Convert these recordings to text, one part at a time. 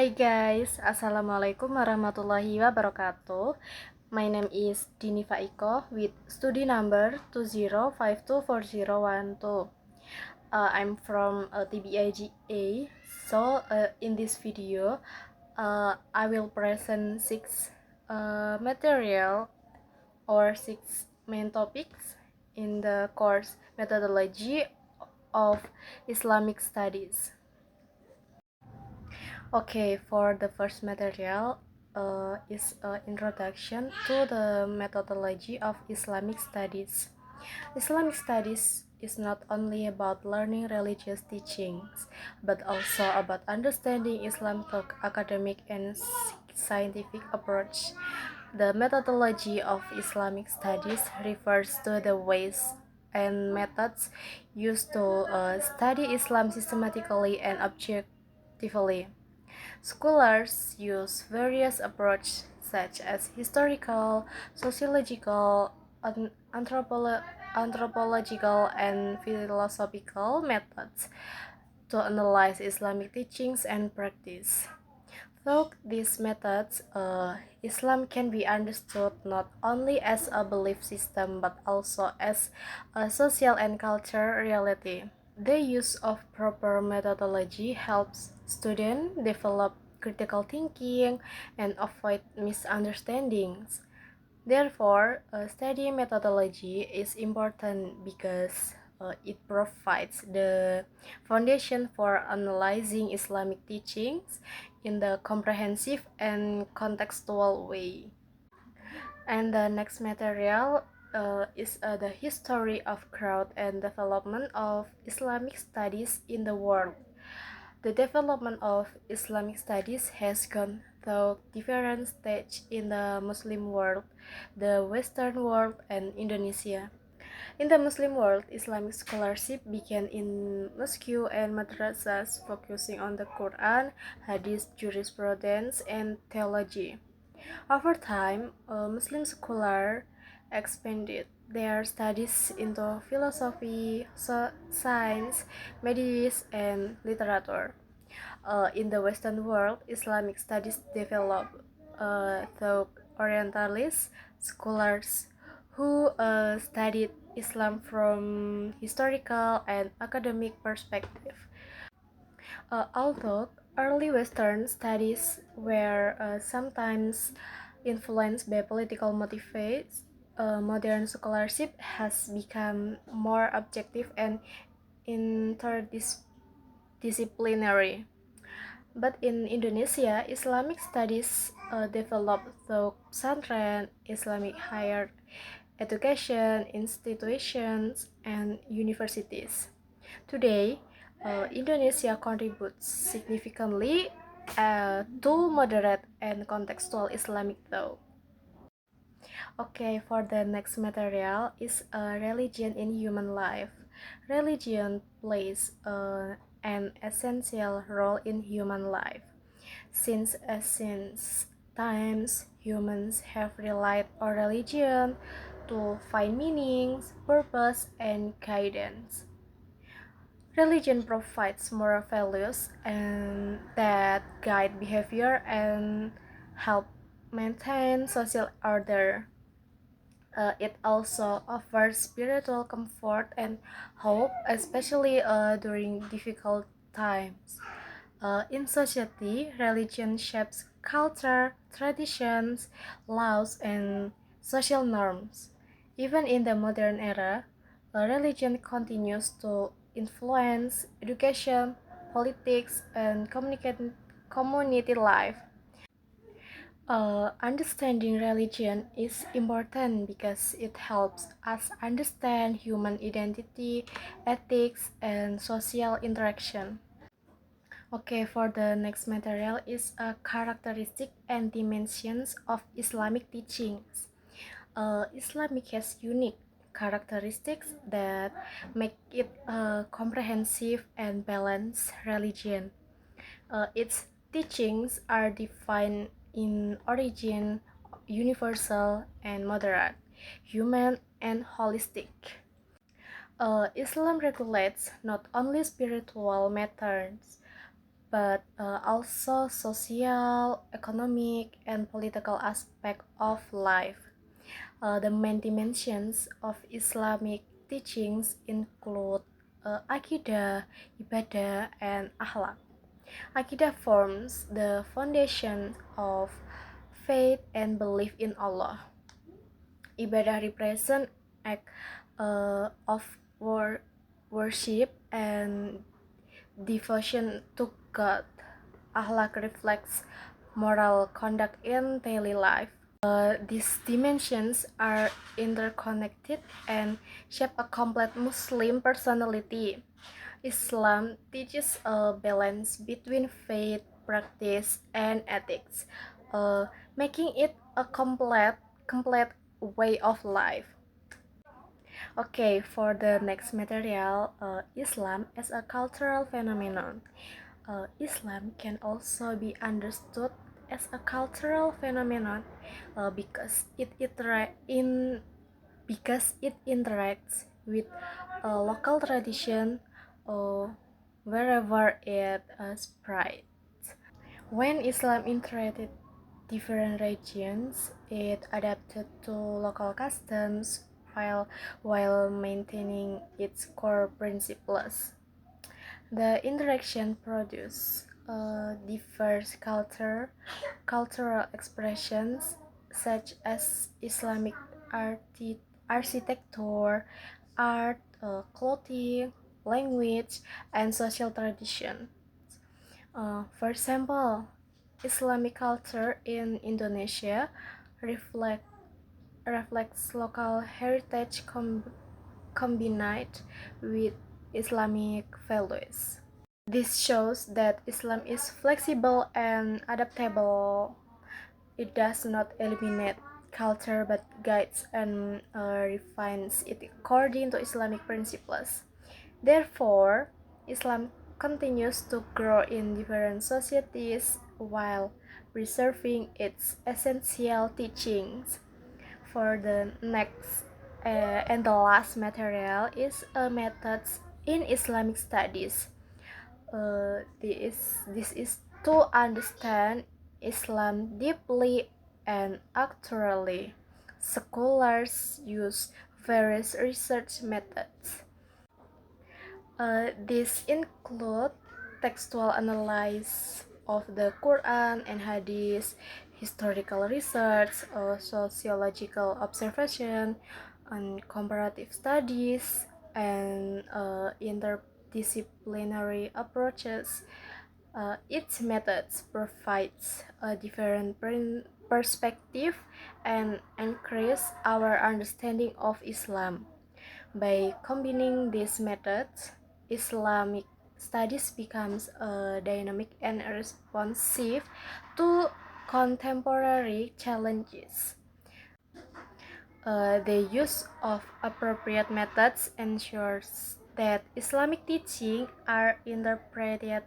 Hi guys, Assalamualaikum warahmatullahi wabarakatuh. My name is Diniva Iko with study number 20524012. I'm from TBIGA. In this video, I will present six material or six main topics in the course methodology of Islamic Studies. Okay, for the first material is introduction to the methodology of Islamic studies. Islamic studies is not only about learning religious teachings, but also about understanding Islam through academic and scientific approach. The methodology of Islamic studies refers to the ways and methods used to study Islam systematically and objectively. Scholars use various approaches such as historical, sociological, anthropological, and philosophical methods to analyze Islamic teachings and practice. Through these methods, Islam can be understood not only as a belief system but also as a social and cultural reality. The use of proper methodology helps students develop critical thinking and avoid misunderstandings. Therefore, study methodology is important because it provides the foundation for analyzing Islamic teachings in the comprehensive and contextual way. And the next material is the history of growth and development of Islamic studies in the world. The development of Islamic studies has gone through different stages in the Muslim world, the Western world, and Indonesia. In the Muslim world, Islamic scholarship began in mosques and madrasas, focusing on the Quran, Hadith, jurisprudence, and theology. Over time, Muslim scholars expanded their studies into philosophy, science, medicine, and literature. In the Western world, Islamic studies developed through Orientalist scholars who studied Islam from historical and academic perspective. Although early Western studies were sometimes influenced by political motives, modern scholarship has become more objective and interdisciplinary. But in Indonesia, Islamic studies developed through pesantren, Islamic higher education institutions, and universities. Today, Indonesia contributes significantly to moderate and contextual Islamic thought. Okay, for the next material is religion in human life. Religion plays an essential role in human life. Since ancient times, humans have relied on religion to find meanings, purpose, and guidance. Religion provides moral values and that guide behavior and help maintain social order. It also offers spiritual comfort and hope, especially during difficult times. In society, religion shapes culture, traditions, laws, and social norms. Even in the modern era, religion continues to influence education, politics, and community life. Understanding religion is important because it helps us understand human identity, ethics, and social interaction. Okay, for the next material is a characteristic and dimensions of Islamic teachings. Islamic has unique characteristics that make it a comprehensive and balanced religion. Its teachings are defined in origin, universal, and moderate, human, and holistic. Islam regulates not only spiritual matters but also social, economic, and political aspect of life. The main dimensions of Islamic teachings include akidah, ibadah, and akhlak. Akidah forms the foundation of faith and belief in Allah. Ibadah represent act of worship and devotion to God. Akhlak reflects moral conduct in daily life. These dimensions are interconnected and shape a complete Muslim personality. Islam teaches a balance between faith, practice, and ethics, making it a complete way of life. Okay, for the next material, Islam as a cultural phenomenon. Islam can also be understood as a cultural phenomenon because it interacts with local tradition uh, wherever it spreads. When Islam entered different regions, it adapted to local customs while maintaining its core principles. The interaction produced diverse cultural expressions such as Islamic architecture, art, clothing, language, and social tradition. For example, Islamic culture in Indonesia reflects local heritage combined with Islamic values. This shows that Islam is flexible and adaptable. It does not eliminate culture but guides and refines it according to Islamic principles. Therefore, Islam continues to grow in different societies while preserving its essential teachings. For the next and the last material is methods in Islamic studies. This is to understand Islam deeply and accurately. Scholars use various research methods. These include textual analysis of the Quran and Hadith, historical research, sociological observation, and comparative studies, and interdisciplinary approaches. Each method provides a different perspective and increase our understanding of Islam. By combining these methods, Islamic studies becomes dynamic and responsive to contemporary challenges. The use of appropriate methods ensures that Islamic teachings are interpreted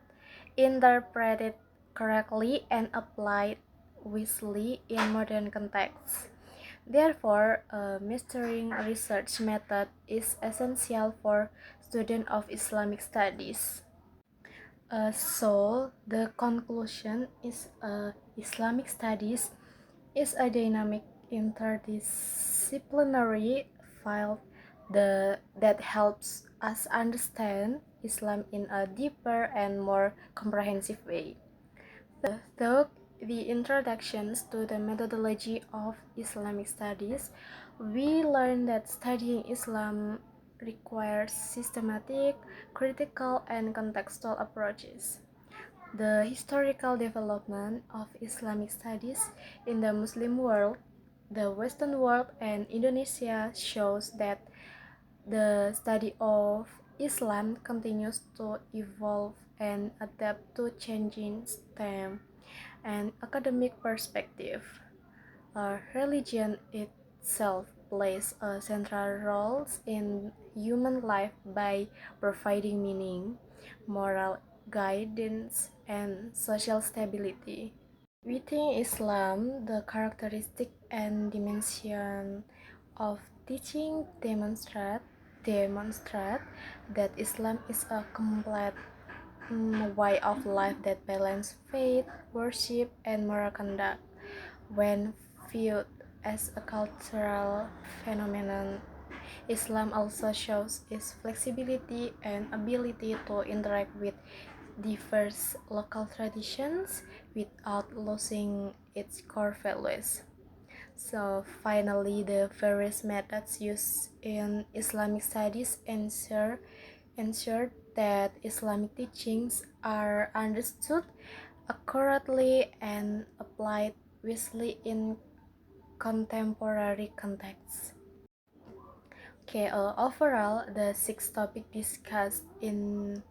correctly and applied wisely in modern contexts. Therefore, mastering a research method is essential for students of Islamic studies. So, the conclusion is Islamic studies is a dynamic interdisciplinary field that helps us understand Islam in a deeper and more comprehensive way. Through the introductions to the methodology of Islamic studies, we learn that studying Islam requires systematic, critical, and contextual approaches. The historical development of Islamic studies in the Muslim world, the Western world, and Indonesia shows that the study of Islam continues to evolve and adapt to changing STEM and academic perspective. Religion itself plays a central role in human life by providing meaning, moral guidance, and social stability. Within Islam, the characteristic and dimension of teaching demonstrate that Islam is a way of life that balance faith, worship, and moral conduct. When viewed as a cultural phenomenon, Islam also shows its flexibility and ability to interact with diverse local traditions without losing its core values. So finally, the various methods used in Islamic studies ensure that Islamic teachings are understood accurately and applied wisely in contemporary contexts. Okay, overall, the six topics discussed in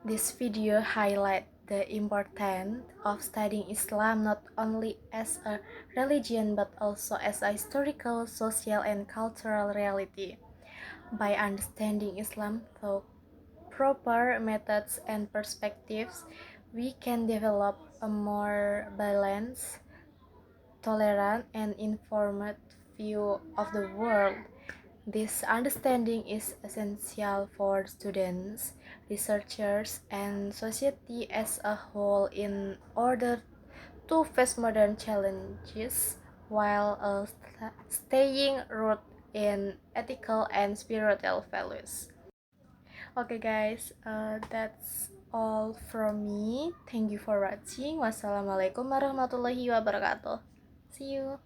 this video highlight the importance of studying Islam not only as a religion but also as a historical, social, and cultural reality. By understanding Islam through proper methods and perspectives, we can develop a more balanced, tolerant, and informed view of the world. This understanding is essential for students, researchers, and society as a whole in order to face modern challenges while staying rooted in ethical and spiritual values. Okay, guys, that's all from me. Thank you for watching. Wassalamualaikum warahmatullahi wabarakatuh. See you.